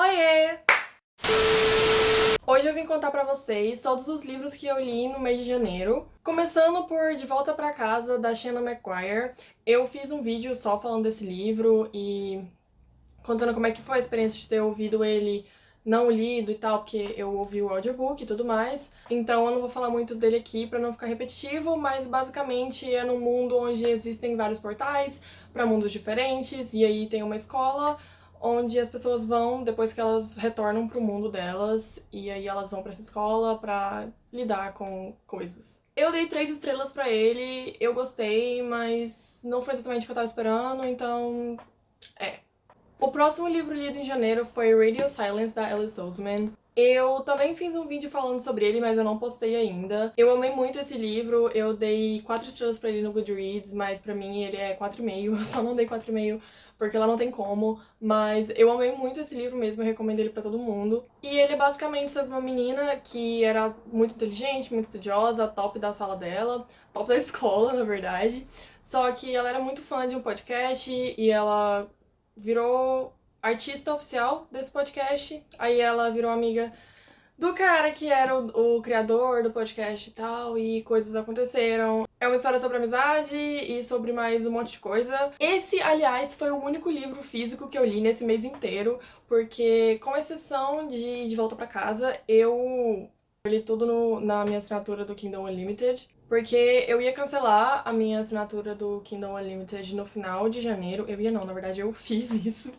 Oiê! Hoje eu vim contar pra vocês todos os livros que eu li no mês de janeiro. Começando por De Volta pra Casa, da Shannon McGuire. Eu fiz um vídeo só falando desse livro e contando como é que foi a experiência de ter ouvido ele não lido e tal, porque eu ouvi o audiobook e tudo mais. Então eu não vou falar muito dele aqui pra não ficar repetitivo, mas basicamente é num mundo onde existem vários portais pra mundos diferentes, e aí tem uma escola onde as pessoas vão depois que elas retornam pro mundo delas, e aí elas vão pra essa escola pra lidar com coisas. Eu dei 3 estrelas pra ele, eu gostei, mas não foi exatamente o que eu tava esperando, então o próximo livro lido em janeiro foi Radio Silence, da Alice Oseman. Eu também fiz um vídeo falando sobre ele, mas eu não postei ainda. Eu amei muito esse livro, eu dei 4 estrelas pra ele no Goodreads, mas pra mim ele é 4,5, eu só não dei 4,5 porque ela não tem como, mas eu amei muito esse livro mesmo, eu recomendo ele pra todo mundo. E ele é basicamente sobre uma menina que era muito inteligente, muito estudiosa, top da sala dela, top da escola, na verdade. Só que ela era muito fã de um podcast e ela virou artista oficial desse podcast. Aí ela virou amiga do cara que era o criador do podcast e tal, e coisas aconteceram. É uma história sobre amizade e sobre mais um monte de coisa. Esse, aliás, foi o único livro físico que eu li nesse mês inteiro, porque, com exceção de Volta pra Casa, eu li tudo na minha assinatura do Kindle Unlimited, porque eu ia cancelar a minha assinatura do Kindle Unlimited no final de janeiro. Eu ia não, na verdade eu fiz isso.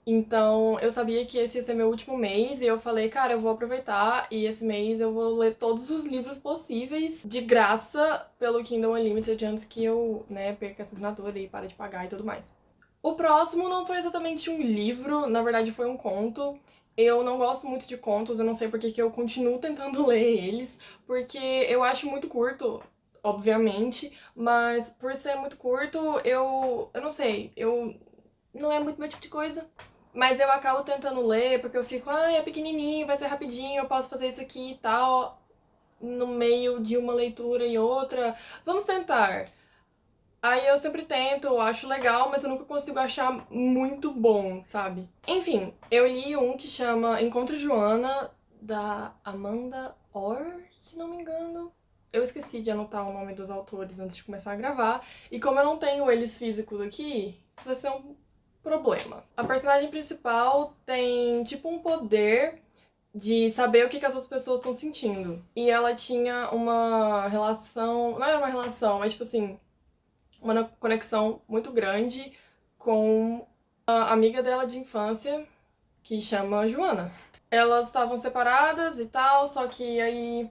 Então, eu sabia que esse ia ser meu último mês e eu falei, cara, eu vou aproveitar e esse mês eu vou ler todos os livros possíveis de graça pelo Kindle Unlimited antes que eu, perca essa assinatura e pare de pagar e tudo mais. O próximo não foi exatamente um livro, na verdade foi um conto. Eu não gosto muito de contos, eu não sei porque que eu continuo tentando ler eles, porque eu acho muito curto, obviamente, mas por ser muito curto, eu não sei, não é muito meu tipo de coisa. Mas eu acabo tentando ler porque eu fico, é pequenininho, vai ser rapidinho, eu posso fazer isso aqui e tal, no meio de uma leitura e outra. Vamos tentar. Aí eu sempre tento, acho legal, mas eu nunca consigo achar muito bom, sabe? Enfim, eu li um que chama Encontro Joana, da Amanda Orr, se não me engano. Eu esqueci de anotar o nome dos autores antes de começar a gravar, e como eu não tenho eles físicos aqui, isso vai ser um problema. A personagem principal tem tipo um poder de saber o que as outras pessoas estão sentindo. E ela tinha uma relação. Não era uma relação, mas tipo assim, uma conexão muito grande com a amiga dela de infância, que chama Joana. Elas estavam separadas e tal, só que aí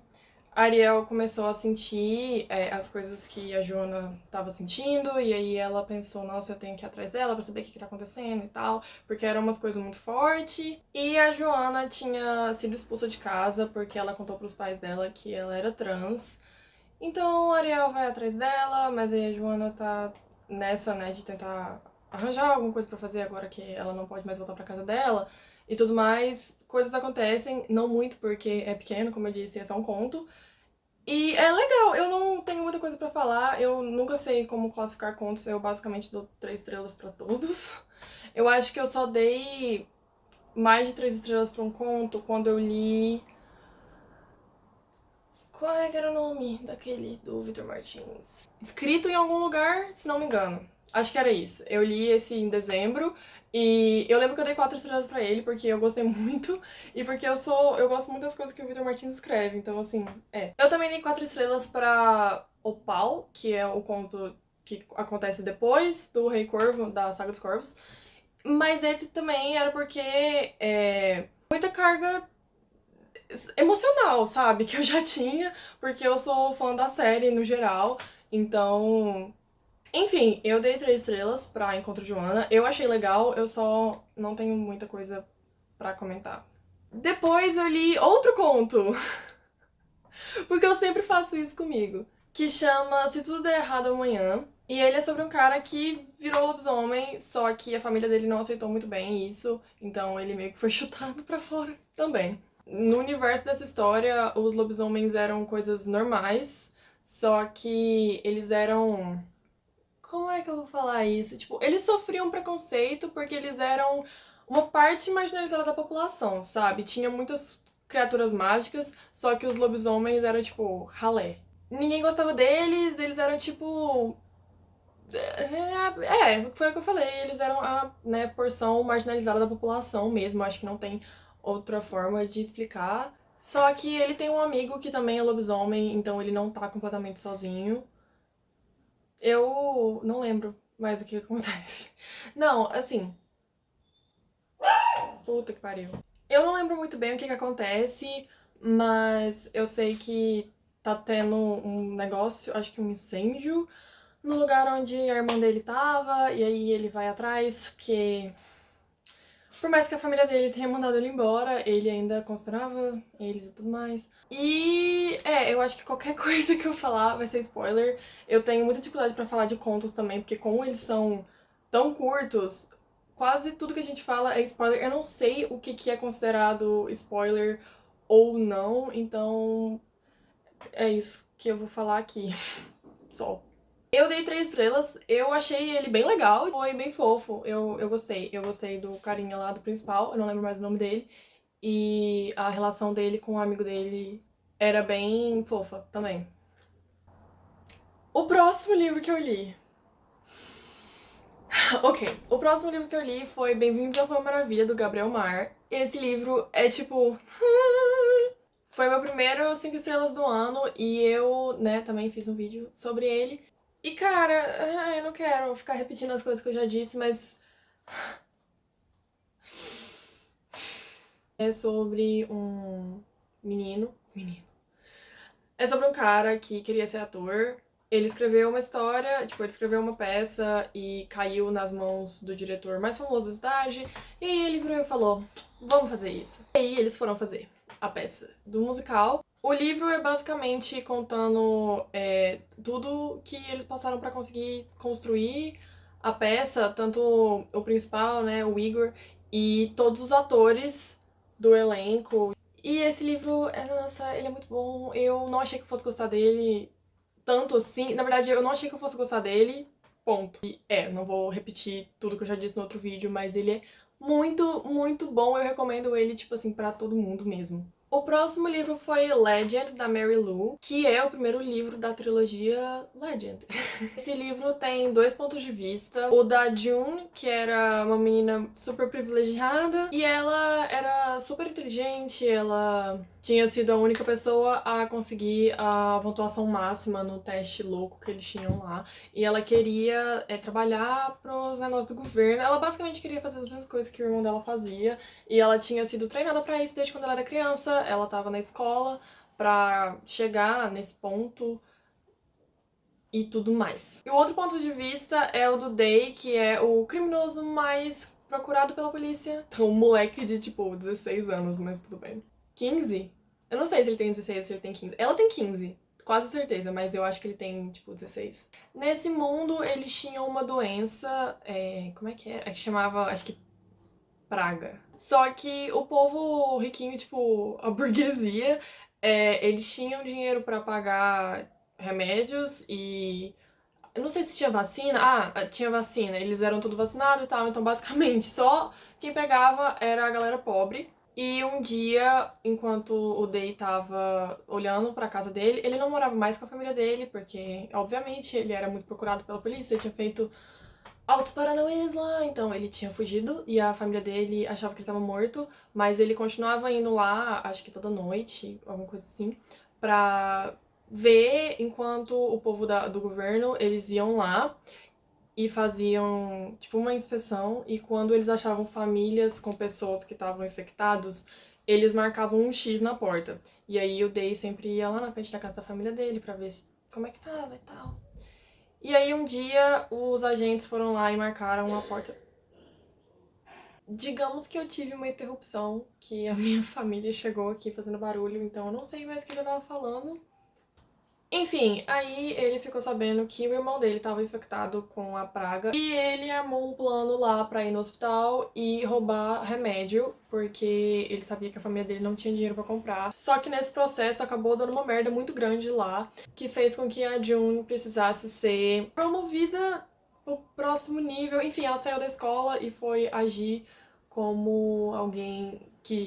a Ariel começou a sentir as coisas que a Joana estava sentindo, e aí ela pensou, nossa, eu tenho que ir atrás dela pra saber o que tá acontecendo e tal, porque eram umas coisas muito fortes. E a Joana tinha sido expulsa de casa porque ela contou pros pais dela que ela era trans. Então a Ariel vai atrás dela, mas aí a Joana tá nessa, de tentar arranjar alguma coisa pra fazer agora que ela não pode mais voltar pra casa dela e tudo mais. Coisas acontecem, não muito porque é pequeno, como eu disse, é só um conto. E é legal, eu não tenho muita coisa pra falar, eu nunca sei como classificar contos, eu basicamente dou 3 estrelas pra todos. Eu acho que eu só dei mais de 3 estrelas pra um conto quando eu li. Qual é que era o nome daquele do Victor Martins? Escrito em algum lugar, se não me engano. Acho que era isso. Eu li esse em dezembro e eu lembro que eu dei 4 estrelas pra ele porque eu gostei muito e porque eu gosto muito das coisas que o Victor Martins escreve, então assim, é. Eu também dei 4 estrelas pra Opal, que é o conto que acontece depois do Rei Corvo, da Saga dos Corvos. Mas esse também era porque muita carga emocional, sabe? Que eu já tinha, porque eu sou fã da série no geral. Então, enfim, eu dei 3 estrelas pra Encontro de Joana. Eu achei legal, eu só não tenho muita coisa pra comentar. Depois eu li outro conto, porque eu sempre faço isso comigo, que chama Se Tudo Der Errado Amanhã. E ele é sobre um cara que virou lobisomem, só que a família dele não aceitou muito bem isso, então ele meio que foi chutado pra fora também. No universo dessa história, os lobisomens eram coisas normais, só que eles eram. Como é que eu vou falar isso? Tipo, eles sofriam preconceito porque eles eram uma parte marginalizada da população, sabe? Tinha muitas criaturas mágicas, só que os lobisomens eram, tipo, ralé. Ninguém gostava deles, eles eram, tipo... foi o que eu falei, eles eram a, né, porção marginalizada da população mesmo, acho que não tem outra forma de explicar. Só que ele tem um amigo que também é lobisomem, então ele não tá completamente sozinho. Eu não lembro mais o que acontece. Não, assim, puta que pariu. Eu não lembro muito bem o que acontece, mas eu sei que tá tendo um negócio, acho que um incêndio, no lugar onde a irmã dele tava, e aí ele vai atrás, porque por mais que a família dele tenha mandado ele embora, ele ainda considerava eles e tudo mais. E eu acho que qualquer coisa que eu falar vai ser spoiler. Eu tenho muita dificuldade pra falar de contos também, porque como eles são tão curtos, quase tudo que a gente fala é spoiler. Eu não sei o que é considerado spoiler ou não, então é isso que eu vou falar aqui. Só. Eu dei 3 estrelas, eu achei ele bem legal, foi bem fofo, eu gostei. Eu gostei do carinha lá do principal, eu não lembro mais o nome dele, e a relação dele com o amigo dele era bem fofa também. O próximo livro que eu li. Ok, o próximo livro que eu li foi Bem-vindos ao Pão Maravilha, do Gabriel Mar. Esse livro é tipo. Foi meu primeiro 5 estrelas do ano e eu, né, também fiz um vídeo sobre ele. E cara, eu não quero ficar repetindo as coisas que eu já disse, mas é sobre um menino. Menino. É sobre um cara que queria ser ator. Ele escreveu uma história, tipo, ele escreveu uma peça e caiu nas mãos do diretor mais famoso da cidade. E aí ele virou e falou: vamos fazer isso. E aí eles foram fazer a peça do musical. O livro é basicamente contando tudo que eles passaram pra conseguir construir a peça, tanto o principal, né, o Igor, e todos os atores do elenco. E esse livro, nossa, ele é muito bom. Eu não achei que eu fosse gostar dele tanto assim. Na verdade, eu não achei que eu fosse gostar dele, ponto. E não vou repetir tudo que eu já disse no outro vídeo, mas ele é muito, muito bom. Eu recomendo ele, tipo assim, pra todo mundo mesmo. O próximo livro foi Legend, da Mary Lou, que é o primeiro livro da trilogia Legend. Esse livro tem 2 pontos de vista. O da June, que era uma menina super privilegiada, e ela era super inteligente, ela tinha sido a única pessoa a conseguir a pontuação máxima no teste louco que eles tinham lá. E ela queria trabalhar pros negócios do governo. Ela basicamente queria fazer as mesmas coisas que o irmão dela fazia. E ela tinha sido treinada pra isso desde quando ela era criança. Ela tava na escola pra chegar nesse ponto e tudo mais. E o outro ponto de vista é o do Day, que é o criminoso mais procurado pela polícia. Um moleque de, tipo, 16 anos, mas tudo bem. 15? Eu não sei se ele tem 16 ou se ele tem 15. Ela tem 15, quase certeza, mas eu acho que ele tem, tipo, 16. Nesse mundo, eles tinham uma doença, como é que era? É que chamava, acho que praga. Só que o povo riquinho, tipo, a burguesia, eles tinham dinheiro pra pagar remédios e eu não sei se tinha vacina. Ah, tinha vacina. Eles eram tudo vacinados e tal. Então, basicamente, só quem pegava era a galera pobre. E um dia, enquanto o Day tava olhando pra casa dele, ele não morava mais com a família dele, porque, obviamente, ele era muito procurado pela polícia, ele tinha feito altos paranauês lá, então ele tinha fugido e a família dele achava que ele tava morto, mas ele continuava indo lá, acho que toda noite, alguma coisa assim, pra ver enquanto o povo do governo, eles iam lá e faziam, tipo, uma inspeção, e quando eles achavam famílias com pessoas que estavam infectados, eles marcavam um X na porta. E aí o Day sempre ia lá na frente da casa da família dele pra ver como é que tava e tal. E aí um dia os agentes foram lá e marcaram a porta. Digamos que eu tive uma interrupção, que a minha família chegou aqui fazendo barulho, então eu não sei mais o que eu tava falando. Enfim, aí ele ficou sabendo que o irmão dele estava infectado com a praga e ele armou um plano lá pra ir no hospital e roubar remédio, porque ele sabia que a família dele não tinha dinheiro pra comprar. Só que nesse processo acabou dando uma merda muito grande lá, que fez com que a June precisasse ser promovida pro próximo nível. Enfim, ela saiu da escola e foi agir como alguém que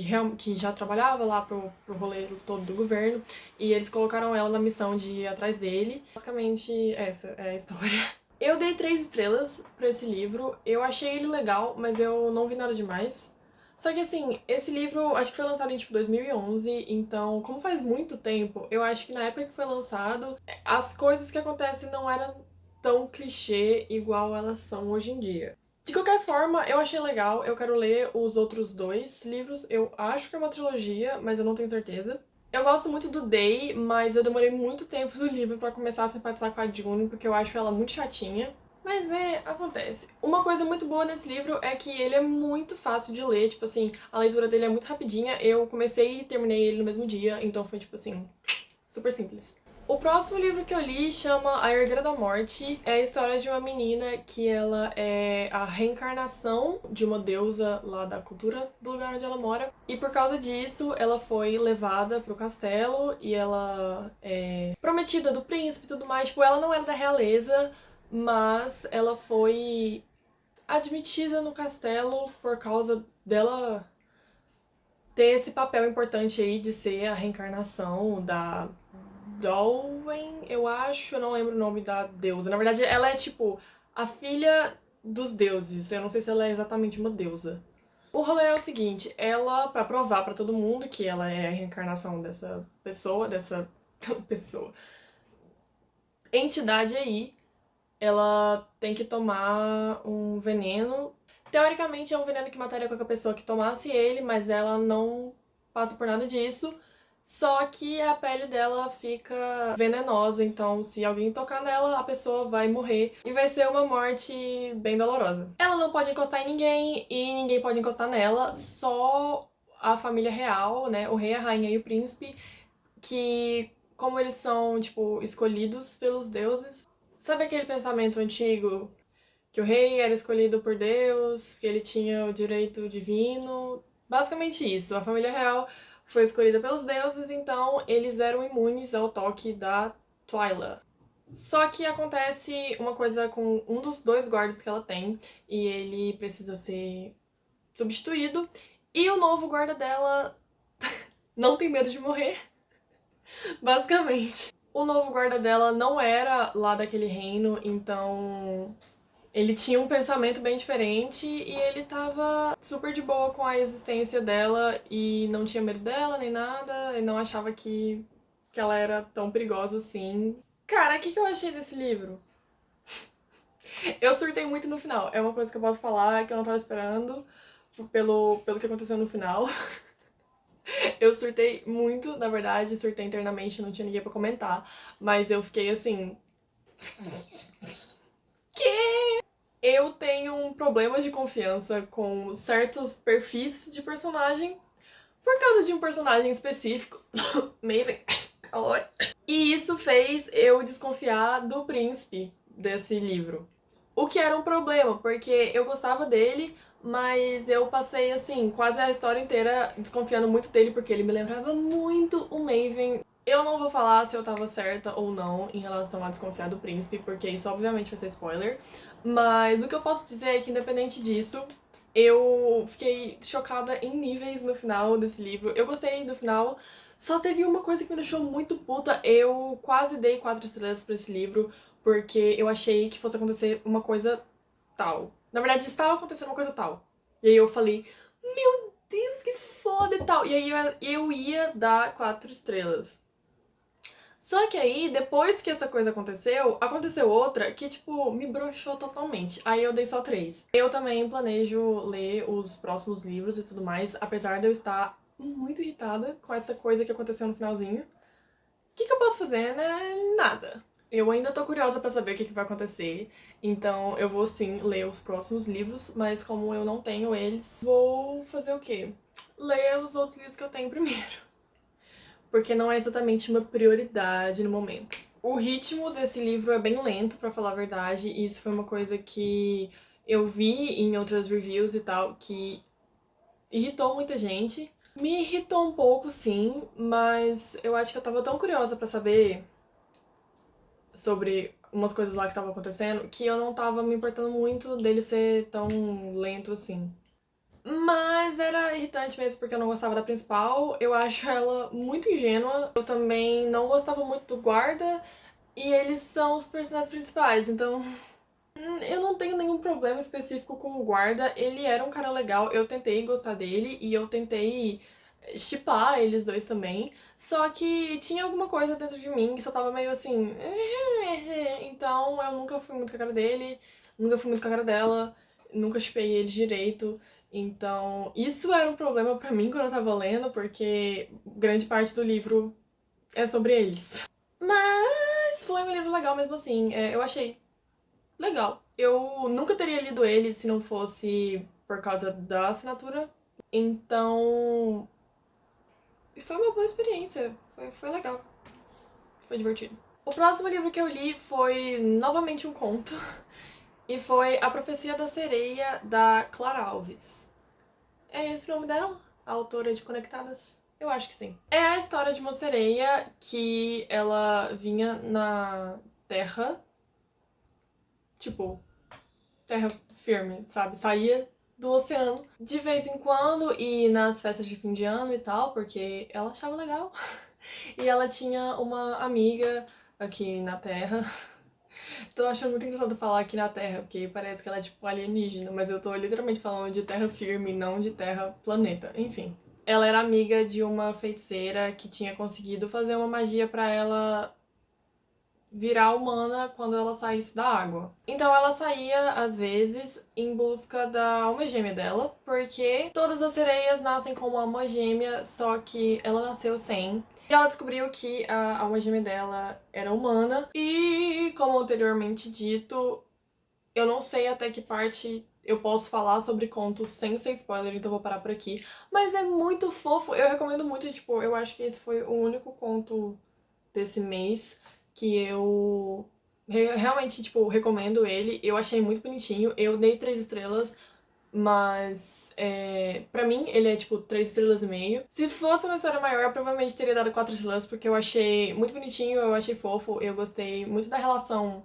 já trabalhava lá pro rolê todo do governo, e eles colocaram ela na missão de ir atrás dele. Basicamente, essa é a história. Eu dei 3 estrelas pra esse livro, eu achei ele legal, mas eu não vi nada demais. Só que assim, esse livro acho que foi lançado em tipo 2011, então como faz muito tempo, eu acho que na época que foi lançado, as coisas que acontecem não eram tão clichê igual elas são hoje em dia. De qualquer forma, eu achei legal, eu quero ler os outros 2 livros, eu acho que é uma trilogia, mas eu não tenho certeza. Eu gosto muito do Day, mas eu demorei muito tempo do livro pra começar a simpatizar com a June, porque eu acho ela muito chatinha. Mas, né, acontece. Uma coisa muito boa nesse livro é que ele é muito fácil de ler, tipo assim, a leitura dele é muito rapidinha, eu comecei e terminei ele no mesmo dia, então foi, tipo assim, super simples. O próximo livro que eu li chama A Herdeira da Morte. É a história de uma menina que ela é a reencarnação de uma deusa lá da cultura do lugar onde ela mora. E por causa disso, ela foi levada pro castelo e ela é prometida do príncipe e tudo mais. Tipo, ela não era da realeza, mas ela foi admitida no castelo por causa dela ter esse papel importante aí de ser a reencarnação da Dolwen, eu acho, eu não lembro o nome da deusa. Na verdade, ela é tipo a filha dos deuses. Eu não sei se ela é exatamente uma deusa. O rolê é o seguinte, ela, pra provar pra todo mundo que ela é a reencarnação dessa pessoa, pessoa, entidade aí, ela tem que tomar um veneno. Teoricamente é um veneno que mataria qualquer pessoa que tomasse ele, mas ela não passa por nada disso. Só que a pele dela fica venenosa, então se alguém tocar nela, a pessoa vai morrer e vai ser uma morte bem dolorosa. Ela não pode encostar em ninguém e ninguém pode encostar nela, só a família real, né, o rei, a rainha e o príncipe, que como eles são, tipo, escolhidos pelos deuses. Sabe aquele pensamento antigo que o rei era escolhido por Deus, que ele tinha o direito divino? Basicamente isso. A família real foi escolhida pelos deuses, então eles eram imunes ao toque da Twyla. Só que acontece uma coisa com um dos 2 guardas que ela tem, e ele precisa ser substituído, e o novo guarda dela não tem medo de morrer, basicamente. O novo guarda dela não era lá daquele reino, então ele tinha um pensamento bem diferente e ele tava super de boa com a existência dela e não tinha medo dela nem nada, e não achava que ela era tão perigosa assim. Cara, o que eu achei desse livro? Eu surtei muito no final, é uma coisa que eu posso falar que eu não tava esperando pelo que aconteceu no final. Eu surtei muito, na verdade, surtei internamente, não tinha ninguém pra comentar, mas eu fiquei assim. Eu tenho um problema de confiança com certos perfis de personagem por causa de um personagem específico, Maven, calor. E isso fez eu desconfiar do príncipe desse livro. O que era um problema, porque eu gostava dele, mas eu passei, assim, quase a história inteira desconfiando muito dele, porque ele me lembrava muito o Maven. Eu não vou falar se eu tava certa ou não em relação a desconfiar do príncipe, porque isso obviamente vai ser spoiler. Mas o que eu posso dizer é que, independente disso, eu fiquei chocada em níveis no final desse livro. Eu gostei do final, só teve uma coisa que me deixou muito puta. Eu quase dei 4 estrelas pra esse livro, porque eu achei que fosse acontecer uma coisa tal. Na verdade, estava acontecendo uma coisa tal. E aí eu falei, meu Deus, que foda e tal. E aí eu ia dar 4 estrelas. Só que aí, depois que essa coisa aconteceu, aconteceu outra que, tipo, me broxou totalmente. Aí eu dei só 3. Eu também planejo ler os próximos livros e tudo mais, apesar de eu estar muito irritada com essa coisa que aconteceu no finalzinho. O que eu posso fazer, né? Nada. Eu ainda tô curiosa pra saber o que vai acontecer, então eu vou sim ler os próximos livros, mas como eu não tenho eles, vou fazer o quê? Ler os outros livros que eu tenho primeiro. Porque não é exatamente uma prioridade no momento. O ritmo desse livro é bem lento, pra falar a verdade, e isso foi uma coisa que eu vi em outras reviews e tal, que irritou muita gente. Me irritou um pouco, sim, mas eu acho que eu tava tão curiosa pra saber sobre umas coisas lá que estavam acontecendo que eu não tava me importando muito dele ser tão lento assim. Mas era irritante mesmo porque eu não gostava da principal. Eu acho ela muito ingênua. Eu também não gostava muito do guarda. E eles são os personagens principais, então eu não tenho nenhum problema específico com o guarda. Ele era um cara legal, eu tentei gostar dele e eu tentei shippar eles dois também. Só que tinha alguma coisa dentro de mim que só tava meio assim. Então eu nunca fui muito com a cara dele, nunca fui muito com a cara dela, nunca shippei eles direito. Então isso era um problema pra mim quando eu tava lendo, porque grande parte do livro é sobre eles. Mas foi um livro legal mesmo assim. Eu achei legal. Eu nunca teria lido ele se não fosse por causa da assinatura. Então, foi uma boa experiência. Foi legal. Foi divertido. O próximo livro que eu li foi novamente um conto. E foi A Profecia da Sereia, da Clara Alves. É esse o nome dela? A autora de Conectadas? Eu acho que sim. É a história de uma sereia que ela vinha na Terra, tipo, terra firme, sabe? Saía do oceano de vez em quando e nas festas de fim de ano e tal, porque ela achava legal. E ela tinha uma amiga aqui na Terra. Tô achando muito engraçado falar aqui na Terra, porque parece que ela é tipo alienígena, mas eu tô literalmente falando de terra firme, não de terra planeta. Enfim. Ela era amiga de uma feiticeira que tinha conseguido fazer uma magia pra ela virar humana quando ela saísse da água. Então ela saía, às vezes, em busca da alma gêmea dela, porque todas as sereias nascem com uma alma gêmea, só que ela nasceu sem. E ela descobriu que a alma gêmea dela era humana, e, como anteriormente dito, eu não sei até que parte eu posso falar sobre contos sem ser spoiler, então vou parar por aqui. Mas é muito fofo, eu recomendo muito, tipo, eu acho que esse foi o único conto desse mês que eu realmente, tipo, recomendo ele. Eu achei muito bonitinho. Eu dei 3 estrelas, mas pra mim ele é tipo 3 estrelas e meio. Se fosse uma história maior, eu provavelmente teria dado 4 estrelas, porque eu achei muito bonitinho, eu achei fofo, eu gostei muito da relação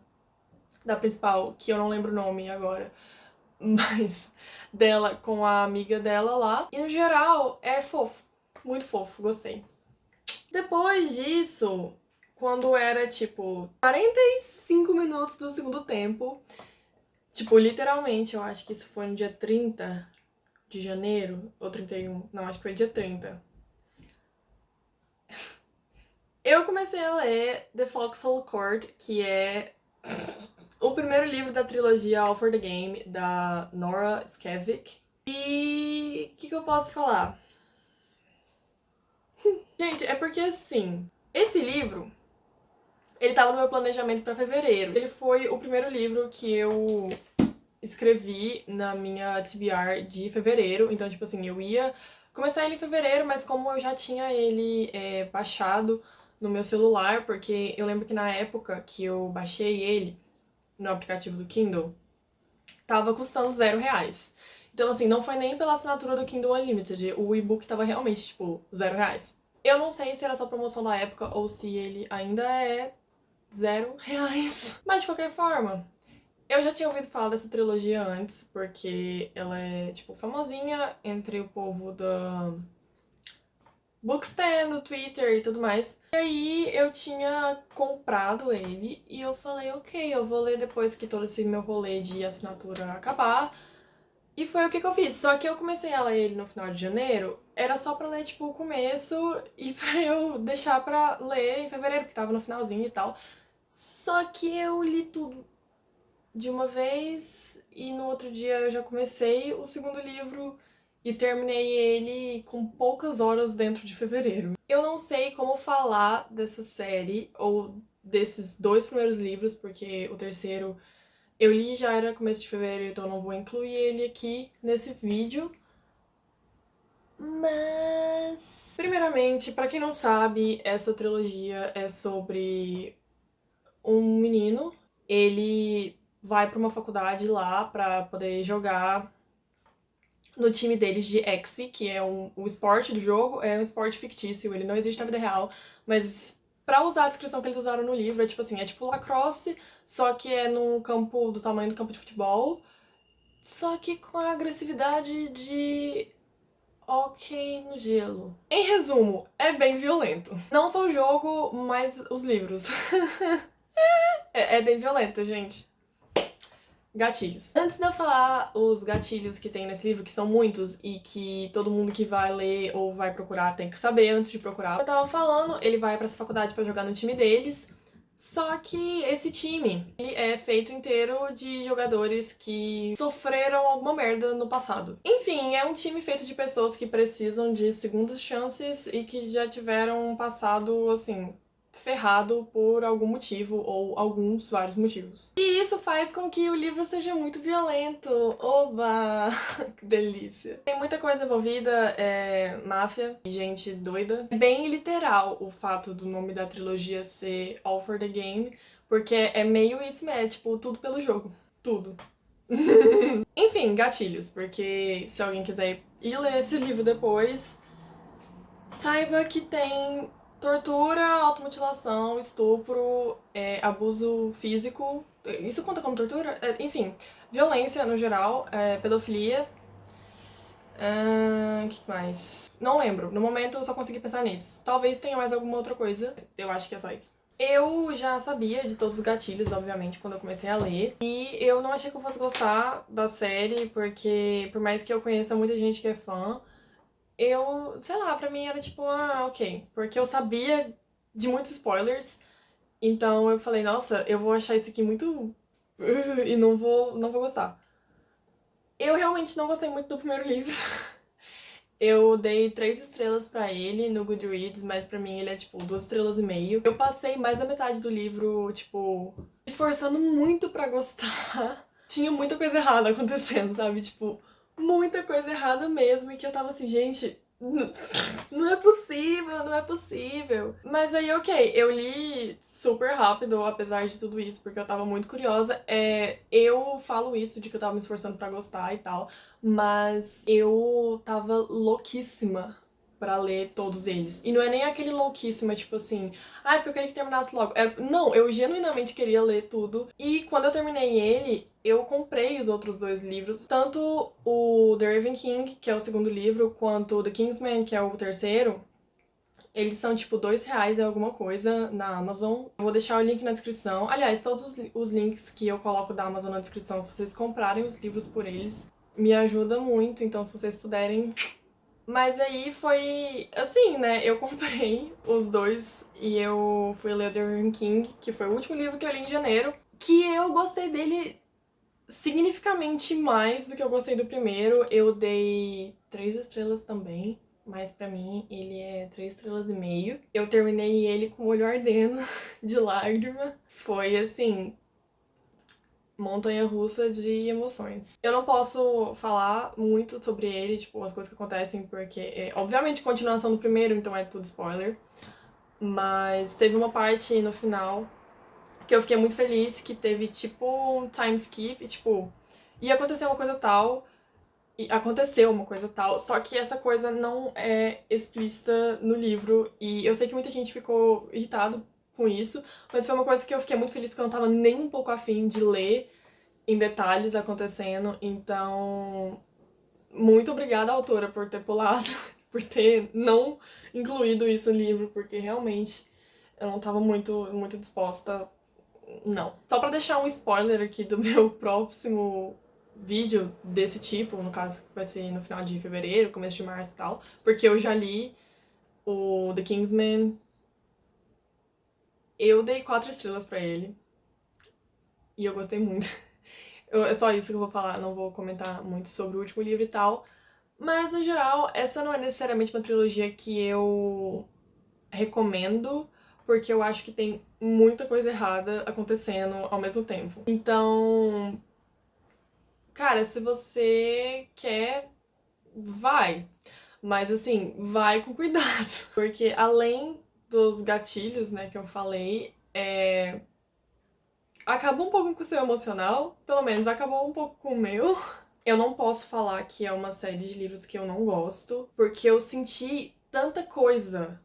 da principal, que eu não lembro o nome agora, mas dela com a amiga dela lá. E no geral é fofo, muito fofo, gostei. Depois disso, quando era tipo 45 minutos do segundo tempo, tipo, literalmente, eu acho que isso foi no dia 30 de janeiro, ou 31, não, acho que foi dia 30. Eu comecei a ler The Foxhole Court, que é o primeiro livro da trilogia All for the Game, da Nora Skevik. E o que eu posso falar? Gente, é porque assim, esse livro ele tava no meu planejamento pra fevereiro. Ele foi o primeiro livro que eu escrevi na minha TBR de fevereiro. Então, tipo assim, eu ia começar ele em fevereiro, mas como eu já tinha ele baixado no meu celular, porque eu lembro que na época que eu baixei ele no aplicativo do Kindle, tava custando R$ 0. Então, assim, não foi nem pela assinatura do Kindle Unlimited. O e-book tava realmente, tipo, R$ 0. Eu não sei se era só promoção da época ou se ele ainda é R$ 0. Mas de qualquer forma, eu já tinha ouvido falar dessa trilogia antes, porque ela é, tipo, famosinha entre o povo da Bookstand, no Twitter e tudo mais. E aí eu tinha comprado ele e eu falei, ok, eu vou ler depois que todo esse meu rolê de assinatura acabar. E foi o que eu fiz. Só que eu comecei a ler ele no final de janeiro, era só pra ler, tipo, o começo e pra eu deixar pra ler em fevereiro, que tava no finalzinho e tal. Só que eu li tudo de uma vez e no outro dia eu já comecei o segundo livro e terminei ele com poucas horas dentro de fevereiro. Eu não sei como falar dessa série ou desses dois primeiros livros, porque o terceiro eu li já era começo de fevereiro, então eu não vou incluir ele aqui nesse vídeo. Mas, primeiramente, pra quem não sabe, essa trilogia é sobre um menino. Ele vai pra uma faculdade lá pra poder jogar no time deles de Exe, que é o esporte do jogo, é um esporte fictício, ele não existe na vida real, mas pra usar a descrição que eles usaram no livro, é tipo assim, é tipo lacrosse, só que é num campo do tamanho do campo de futebol, só que com a agressividade de ok no gelo. Em resumo, é bem violento. Não só o jogo, mas os livros. É bem violento, gente. Gatilhos. Antes de eu falar os gatilhos que tem nesse livro, que são muitos e que todo mundo que vai ler ou vai procurar tem que saber antes de procurar. Eu tava falando, ele vai pra essa faculdade pra jogar no time deles, só que esse time, ele é feito inteiro de jogadores que sofreram alguma merda no passado. Enfim, é um time feito de pessoas que precisam de segundas chances e que já tiveram um passado, assim, ferrado por algum motivo ou alguns vários motivos. E isso faz com que o livro seja muito violento. Oba! Que delícia. Tem muita coisa envolvida, máfia e gente doida. É bem literal o fato do nome da trilogia ser All for the Game, porque é meio isso, é tipo tudo pelo jogo. Tudo. Enfim, gatilhos, porque se alguém quiser ir ler esse livro depois, saiba que tem tortura, automutilação, estupro, abuso físico. Isso conta como tortura? Enfim, violência no geral, pedofilia. O que mais? Não lembro. No momento eu só consegui pensar nisso. Talvez tenha mais alguma outra coisa. Eu acho que é só isso. Eu já sabia de todos os gatilhos, obviamente, quando eu comecei a ler. E eu não achei que eu fosse gostar da série, porque por mais que eu conheça muita gente que é fã, sei lá, pra mim era tipo, ok. Porque eu sabia de muitos spoilers, então eu falei, nossa, eu vou achar isso aqui muito. E não vou gostar. Eu realmente não gostei muito do primeiro livro. Eu dei 3 estrelas pra ele no Goodreads, mas pra mim ele é tipo 2,5 estrelas. Eu passei mais da metade do livro, tipo, esforçando muito pra gostar. Tinha muita coisa errada acontecendo, sabe? Tipo, muita coisa errada mesmo. E que eu tava assim, gente, não é possível, não é possível. Mas aí, ok, eu li super rápido, apesar de tudo isso, porque eu tava muito curiosa. Eu falo isso de que eu tava me esforçando pra gostar e tal, mas eu tava louquíssima pra ler todos eles. E não é nem aquele louquíssima, tipo assim, porque eu queria que terminasse logo. Não, eu genuinamente queria ler tudo. E quando eu terminei ele, eu comprei os outros 2 livros, tanto o The Raven King, que é o segundo livro, quanto o The Kingsman, que é o terceiro. Eles são tipo R$ 2 e alguma coisa na Amazon. Eu vou deixar o link na descrição. Aliás, todos os links que eu coloco da Amazon na descrição, se vocês comprarem os livros por eles, me ajuda muito, então se vocês puderem. Mas aí foi assim, né? Eu comprei os dois e eu fui ler The Raven King, que foi o último livro que eu li em janeiro, que eu gostei dele significativamente mais do que eu gostei do primeiro. Eu dei 3 estrelas também, mas pra mim ele é 3,5 estrelas. Eu terminei ele com o olho ardendo de lágrima. Foi assim, montanha-russa de emoções. Eu não posso falar muito sobre ele, tipo, as coisas que acontecem, porque obviamente continuação do primeiro, então é tudo spoiler. Mas teve uma parte no final que eu fiquei muito feliz, que teve tipo um time skip, tipo, ia acontecer uma coisa tal, e aconteceu uma coisa tal, só que essa coisa não é explícita no livro, e eu sei que muita gente ficou irritado com isso, mas foi uma coisa que eu fiquei muito feliz porque eu não tava nem um pouco afim de ler em detalhes acontecendo, então muito obrigada, autora, por ter pulado, por ter não incluído isso no livro, porque realmente eu não tava muito disposta. Não. Só pra deixar um spoiler aqui do meu próximo vídeo desse tipo, no caso que vai ser no final de fevereiro, começo de março e tal, porque eu já li o The Kingsman, eu dei 4 estrelas pra ele e eu gostei muito. É só isso que eu vou falar, não vou comentar muito sobre o último livro e tal, mas no geral, essa não é necessariamente uma trilogia que eu recomendo, porque eu acho que tem muita coisa errada acontecendo ao mesmo tempo. Então, cara, se você quer, vai. Mas assim, vai com cuidado. Porque além dos gatilhos, né, que eu falei, acabou um pouco com o seu emocional, pelo menos acabou um pouco com o meu. Eu não posso falar que é uma série de livros que eu não gosto, porque eu senti tanta coisa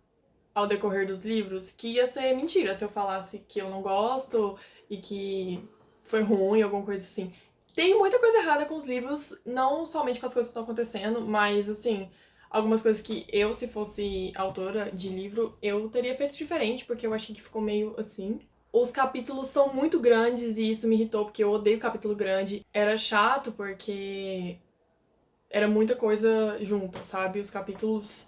ao decorrer dos livros que ia ser mentira se eu falasse que eu não gosto e que foi ruim, alguma coisa assim. Tem muita coisa errada com os livros, não somente com as coisas que estão acontecendo, mas assim, algumas coisas que eu, se fosse autora de livro, eu teria feito diferente, porque eu achei que ficou meio assim. Os capítulos são muito grandes e isso me irritou, porque eu odeio capítulo grande. Era chato porque era muita coisa junta, sabe? Os capítulos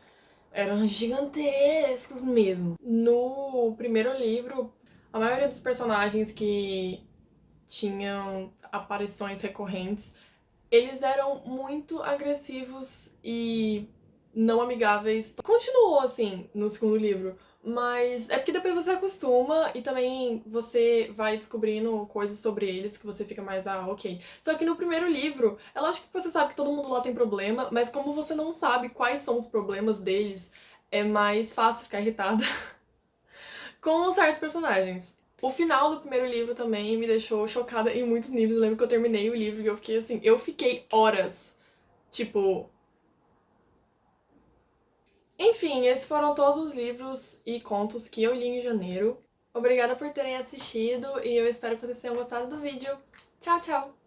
eram gigantescos mesmo. No primeiro livro, a maioria dos personagens que tinham aparições recorrentes, eles eram muito agressivos e não amigáveis. Continuou assim no segundo livro, mas é porque depois você acostuma e também você vai descobrindo coisas sobre eles que você fica mais, ok. Só que no primeiro livro, é lógico que você sabe que todo mundo lá tem problema, mas como você não sabe quais são os problemas deles, é mais fácil ficar irritada com certos personagens. O final do primeiro livro também me deixou chocada em muitos níveis. Eu lembro que eu terminei o livro e eu fiquei assim, eu fiquei horas, tipo. Enfim, esses foram todos os livros e contos que eu li em janeiro. Obrigada por terem assistido e eu espero que vocês tenham gostado do vídeo. Tchau, tchau!